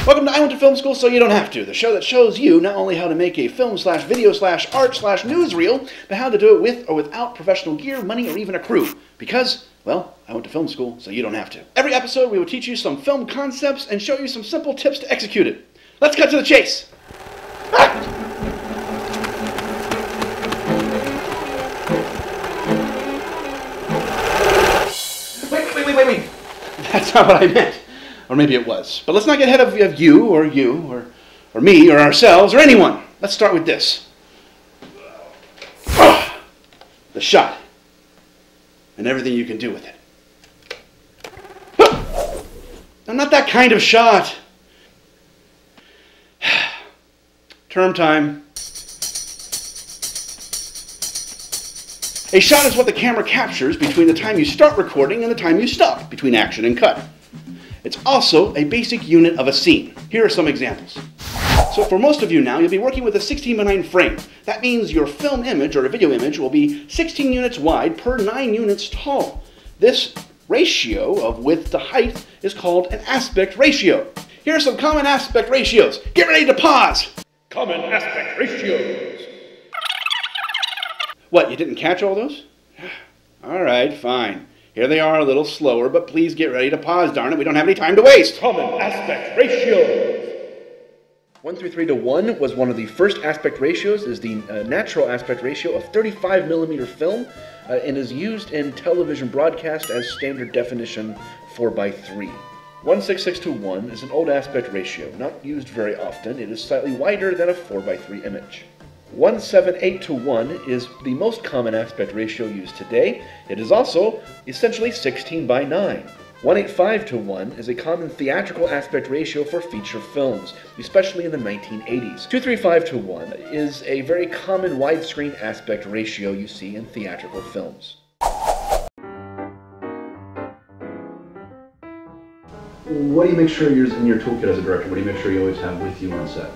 Welcome to I Went to Film School So You Don't Have To, the show that shows you not only how to make a film/video/art/newsreel, but how to do it with or without professional gear, money, or even a crew. Because, well, I went to film school so you don't have to. Every episode we will teach you some film concepts and show you some simple tips to execute it. Let's cut to the chase. Wait. That's not what I meant. Or maybe it was. But let's not get ahead of you, or me, or ourselves, or anyone. Let's start with this. The shot. And everything you can do with it. Now, not that kind of shot. Term time. A shot is what the camera captures between the time you start recording and the time you stop, between action and cut. It's also a basic unit of a scene. Here are some examples. So for most of you now, you'll be working with a 16:9 frame. That means your film image or a video image will be 16 units wide per 9 units tall. This ratio of width to height is called an aspect ratio. Here are some common aspect ratios. Get ready to pause. Common aspect ratios. What, you didn't catch all those? All right, fine. Here they are, a little slower, but please get ready to pause, darn it. We don't have any time to waste. Common aspect ratios. 1:3 to 1 was one of the first aspect ratios. It is the natural aspect ratio of 35mm film and is used in television broadcast as standard definition 4:3. 1:66 to 1 is an old aspect ratio, not used very often. It is slightly wider than a 4:3 image. 1:78 to 1 is the most common aspect ratio used today. It is also essentially 16:9. 1:85 to 1 is a common theatrical aspect ratio for feature films, especially in the 1980s. 2:35 to 1 is a very common widescreen aspect ratio you see in theatrical films. What do you make sure is in your toolkit as a director? What do you make sure you always have with you on set?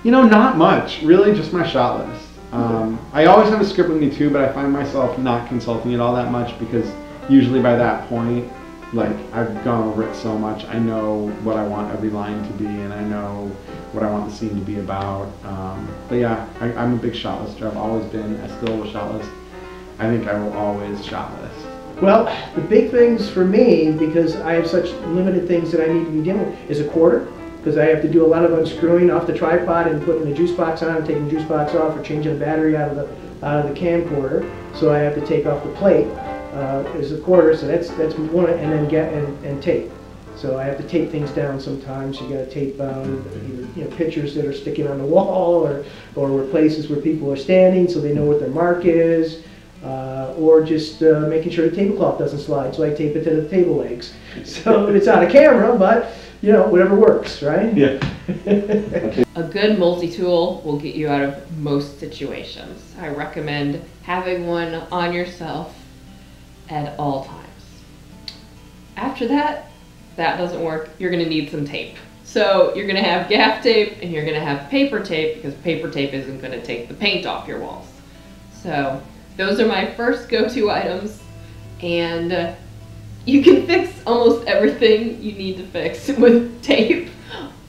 You know, not much. Really, just my shot list. I always have a script with me too, but I find myself not consulting it all that much because usually by that point, like, I've gone over it so much. I know what I want every line to be, and I know what I want the scene to be about. But yeah, I'm a big shot lister. I've always been. I still will shot list. I think I will always shot list. Well, the big things for me, because I have such limited things that I need to be dealing with, is a quarter. Because I have to do a lot of unscrewing off the tripod and putting the juice box on, and taking the juice box off, or changing the battery out of the camcorder. So I have to take off the plate. Is a quarter, so that's one, and then and tape. So I have to tape things down sometimes. You got to tape either pictures that are sticking on the wall, or places where people are standing, so they know what their mark is. Or just making sure the tablecloth doesn't slide, so I tape it to the table legs. So it's out of camera, but whatever works, right? Yeah. A good multi-tool will get you out of most situations. I recommend having one on yourself at all times. After that doesn't work, you're going to need some tape. So you're going to have gaff tape and you're going to have paper tape, because paper tape isn't going to take the paint off your walls. So those are my first go-to items, and you can fix almost everything you need to fix with tape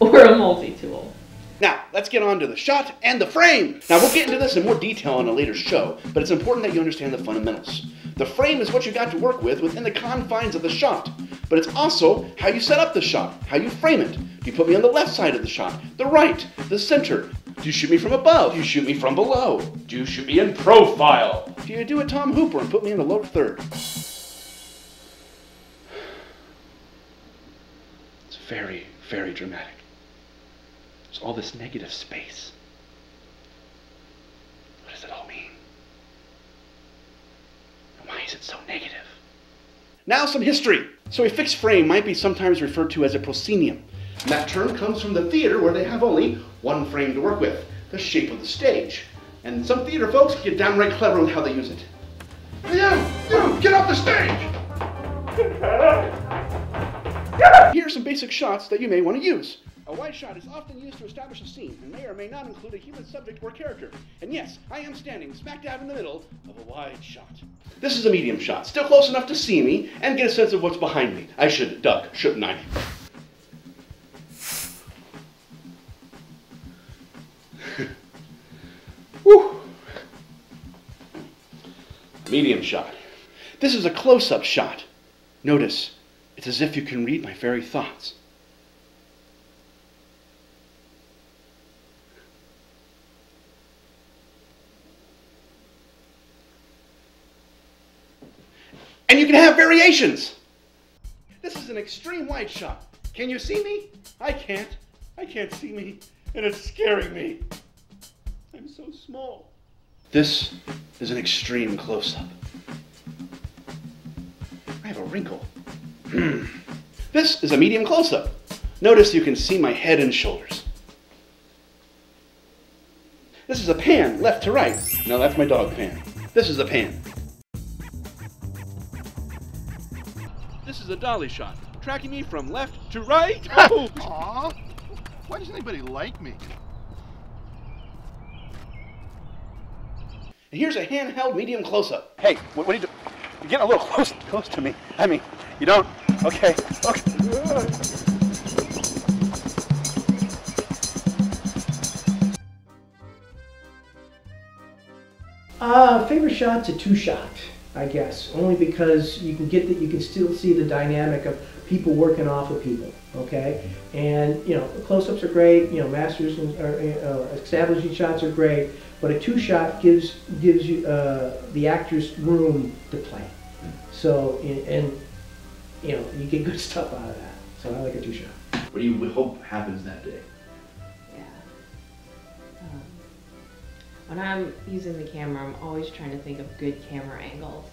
or a multi-tool. Now, let's get on to the shot and the frame. Now, we'll get into this in more detail on a later show, but it's important that you understand the fundamentals. The frame is what you got to work with within the confines of the shot, but it's also how you set up the shot, how you frame it. Do you put me on the left side of the shot, the right, the center? Do you shoot me from above? Do you shoot me from below? Do you shoot me in profile? Do you do a Tom Hooper and put me in the lower third? It's very, very dramatic. There's all this negative space. What does it all mean? And why is it so negative? Now some history. So a fixed frame might be sometimes referred to as a proscenium. And that term comes from the theater where they have only one frame to work with, the shape of the stage. And some theater folks get downright clever with how they use it. Hey, you, get off the stage! Here are some basic shots that you may want to use. A wide shot is often used to establish a scene and may or may not include a human subject or character. And yes, I am standing smack dab in the middle of a wide shot. This is a medium shot, still close enough to see me and get a sense of what's behind me. I should duck, shouldn't I? Medium shot. This is a close-up shot. Notice, it's as if you can read my very thoughts. And you can have variations. This is an extreme wide shot. Can you see me? I can't. I can't see me, and it's scaring me. I'm so small. This is an extreme close-up. I have a wrinkle. This is a medium close-up. Notice you can see my head and shoulders. This is a pan, left to right. No, that's my dog pan. This is a pan. This is a dolly shot, tracking me from left to right. Oh! Aw, why doesn't anybody like me? And here's a handheld medium close-up. Hey, what are you doing? You're getting a little close to me. I mean, you don't. Okay. Favorite shot's a two-shot, I guess, only because you can still see the dynamic of people working off of people. Okay, and close-ups are great. Masters or establishing shots are great, but a two-shot gives you the actors room to play. So you get good stuff out of that. So I like a two-shot. What do you hope happens that day? Yeah. When I'm using the camera, I'm always trying to think of good camera angles.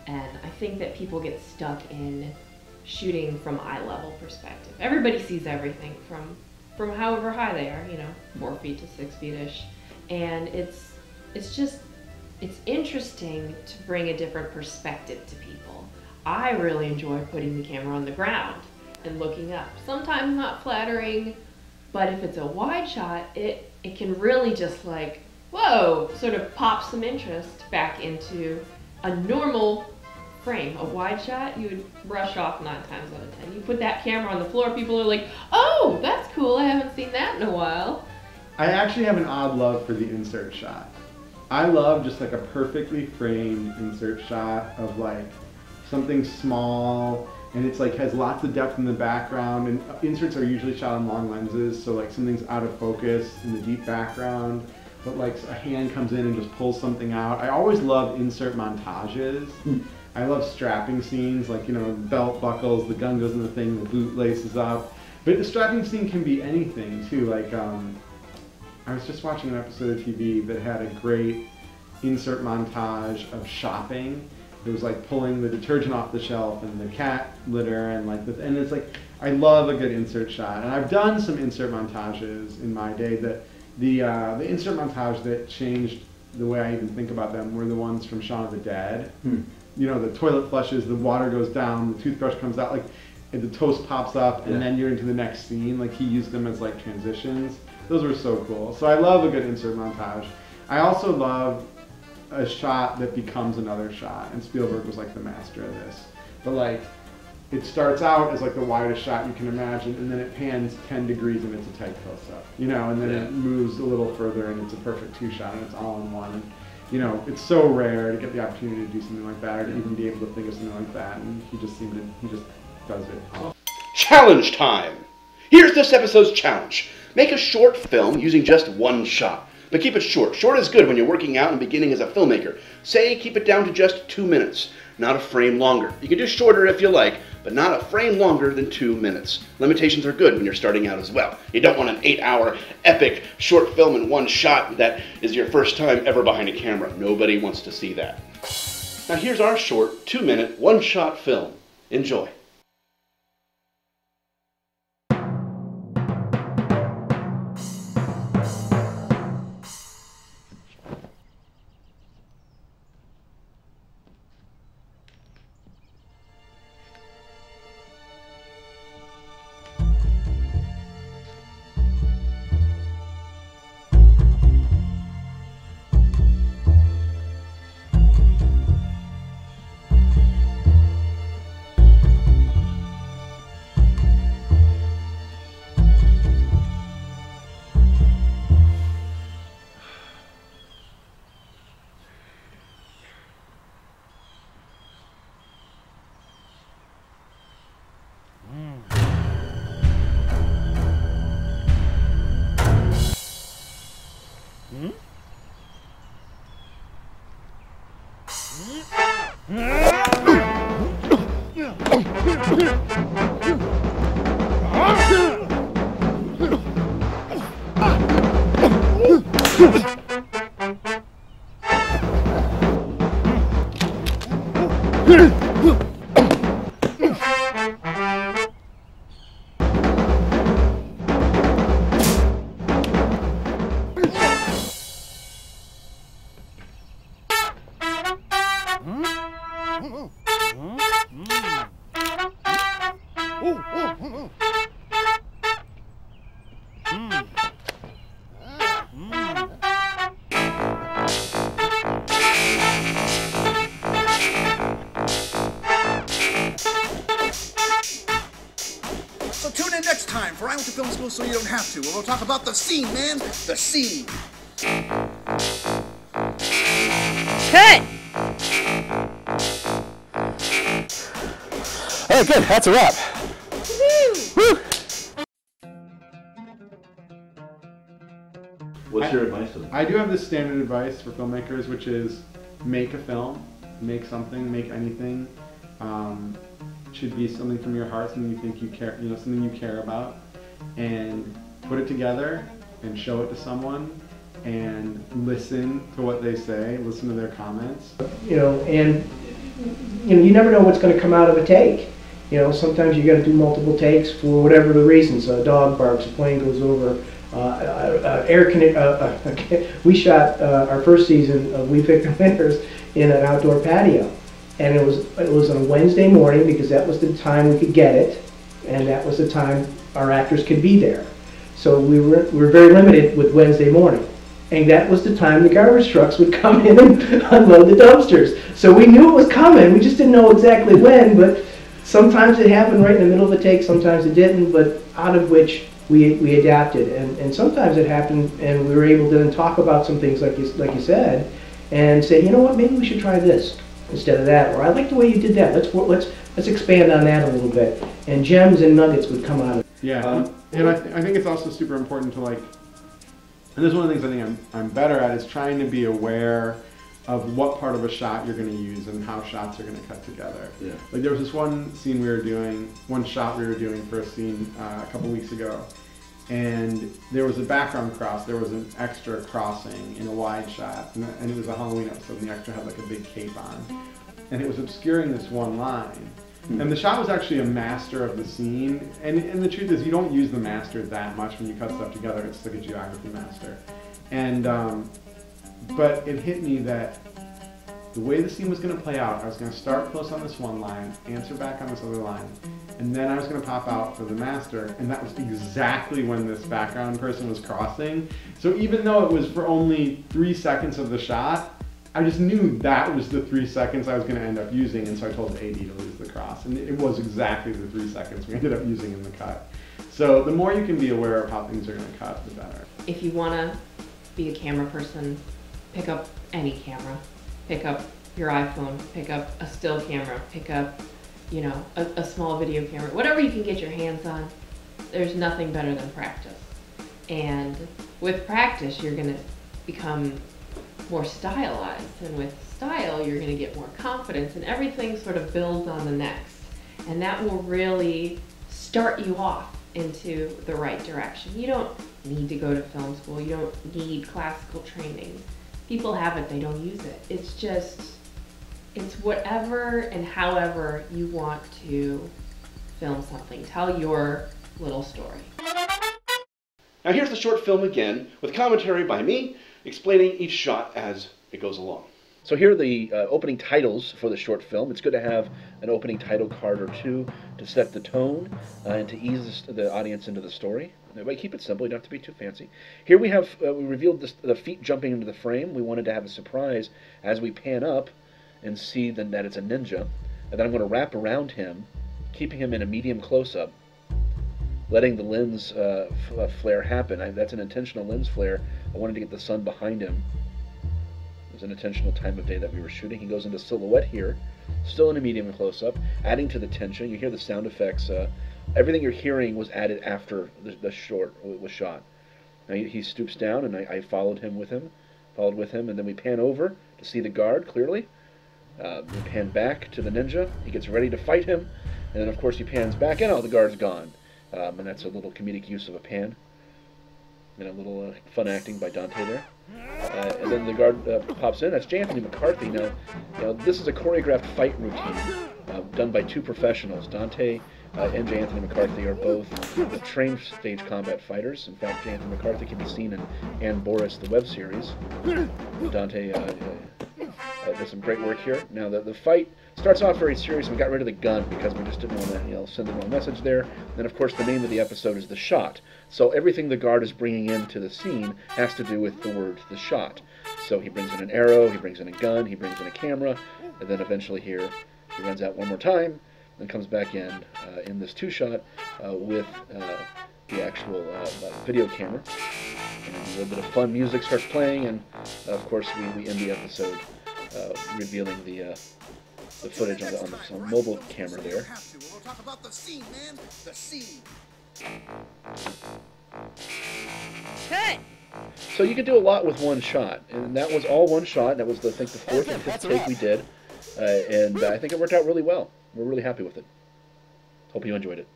And I think that people get stuck in shooting from eye level perspective. Everybody sees everything from however high they are, 4 feet to 6 feet-ish. And it's interesting to bring a different perspective to people. I really enjoy putting the camera on the ground and looking up. Sometimes not flattering, but if it's a wide shot, it can really just like, whoa, sort of pop some interest back into a normal frame. A wide shot, you would brush off 9 times out of 10. You put that camera on the floor, people are like, oh, that's cool, I haven't seen that in a while. I actually have an odd love for the insert shot. I love just like a perfectly framed insert shot of like something small, and it's like has lots of depth in the background, and inserts are usually shot on long lenses, so like something's out of focus in the deep background, but like a hand comes in and just pulls something out. I always love insert montages. I love strapping scenes, like, belt buckles, the gun goes in the thing, the boot laces up. But the strapping scene can be anything too. Like, I was just watching an episode of TV that had a great insert montage of shopping. It was like pulling the detergent off the shelf and the cat litter and like this, and it's like, I love a good insert shot. And I've done some insert montages in my day. That the insert montage that changed the way I even think about them were the ones from Shaun of the Dead. The toilet flushes, the water goes down, the toothbrush comes out, like, and the toast pops up, and then you're into the next scene. Like, he used them as like transitions. Those were so cool. So I love a good insert montage. I also love a shot that becomes another shot, and Spielberg was like the master of this. But like, it starts out as like the widest shot you can imagine, and then it pans 10 degrees and it's a tight close-up, and then it moves a little further and it's a perfect two-shot and it's all in one. It's so rare to get the opportunity to do something like that, or to even be able to think of something like that, and he just does it. Challenge time! Here's this episode's challenge. Make a short film using just one shot. But keep it short. Short is good when you're working out and beginning as a filmmaker. Say keep it down to just 2 minutes, not a frame longer. You can do shorter if you like, but not a frame longer than 2 minutes. Limitations are good when you're starting out as well. You don't want an 8-hour epic short film in one shot that is your first time ever behind a camera. Nobody wants to see that. Now here's our short 2-minute one-shot film. Enjoy. time for I Went to Film School So You Don't Have To, where we'll talk about the scene, man. The scene. Cut! Alright, good. That's a wrap. Woo! What's your advice to them? I do have this standard advice for filmmakers, which is make a film, make something, make anything. Should be something from your heart, something you think you care, something you care about, and put it together and show it to someone and listen to what they say, listen to their comments. And you never know what's going to come out of a take. Sometimes you got to do multiple takes for whatever the reasons. A dog barks, a plane goes over. We shot our first season of We Picked the Winners in an outdoor patio, and it was on a Wednesday morning because that was the time we could get it, and that was the time our actors could be there. So we were very limited with Wednesday morning, and that was the time the garbage trucks would come in and unload the dumpsters. So we knew it was coming. We just didn't know exactly when, but sometimes it happened right in the middle of the take, sometimes it didn't, but out of which we adapted, and sometimes it happened, and we were able to then talk about some things like you said, and say, you know what, maybe we should try this instead of that, or I like the way you did that. Let's expand on that a little bit, and gems and nuggets would come out of it. Yeah, and I think it's also super important to and this is one of the things I think I'm better at, is trying to be aware of what part of a shot you're going to use and how shots are going to cut together. Yeah. Like there was this one shot we were doing for a scene a couple weeks ago, and there was a background cross. There was an extra crossing in a wide shot, and it was a Halloween episode, and the extra had like a big cape on, and it was obscuring this one line. And the shot was actually a master of the scene, and the truth is you don't use the master that much when you cut stuff together. It's like a geography master. And but it hit me that the way the scene was going to play out, I was going to start close on this one line, answer back on this other line, and then I was going to pop out for the master, and that was exactly when this background person was crossing. So even though it was for only 3 seconds of the shot, I just knew that was the 3 seconds I was going to end up using, and so I told the AD to lose the cross, and it was exactly the 3 seconds we ended up using in the cut. So the more you can be aware of how things are going to cut, the better. If you want to be a camera person, pick up any camera. Pick up your iPhone, pick up a still camera, pick up, a small video camera, whatever you can get your hands on. There's nothing better than practice. And with practice, you're going to become more stylized, and with style you're going to get more confidence, and everything sort of builds on the next, and that will really start you off into the right direction. You don't need to go to film school, you don't need classical training. People have it, they don't use it. It's whatever and however you want to film something. Tell your little story. Now here's the short film again, with commentary by me, explaining each shot as it goes along. So here are the opening titles for the short film. It's good to have an opening title card or two to set the tone and to ease the audience into the story. But keep it simple, you don't have to be too fancy. Here we have, we revealed the feet jumping into the frame. We wanted to have a surprise as we pan up and see that it's a ninja. And then I'm going to wrap around him, keeping him in a medium close-up, letting the lens flare happen. That's an intentional lens flare. I wanted to get the sun behind him. It was an intentional time of day that we were shooting. He goes into silhouette here, still in a medium close-up, adding to the tension. You hear the sound effects. Everything you're hearing was added after the short was shot. Now he stoops down, and I followed with him, and then we pan over to see the guard clearly. We pan back to the ninja. He gets ready to fight him, and then of course he pans back, and the guard's gone. And that's a little comedic use of a pan, and a little fun acting by Dante there. And then the guard pops in. That's J. Anthony McCarthy. Now, this is a choreographed fight routine done by two professionals. Dante and J. Anthony McCarthy are both trained stage combat fighters. In fact, J. Anthony McCarthy can be seen in Ann Boris, the web series. Dante does some great work here. Now, the fight starts off very serious. We got rid of the gun because we just didn't want to send the wrong message there. Then, of course, the name of the episode is The Shot. So everything the guard is bringing into the scene has to do with the word The Shot. So he brings in an arrow, he brings in a gun, he brings in a camera, and then eventually here he runs out one more time, and comes back in this two-shot with the actual video camera. And a little bit of fun music starts playing, and of course we end the episode revealing the footage on the mobile camera there. We'll talk about the scene, man. The scene. Cut. So you can do a lot with one shot, and that was all one shot. That was, I think, the fourth and fifth take we did, and I think it worked out really well. We're really happy with it. Hope you enjoyed it.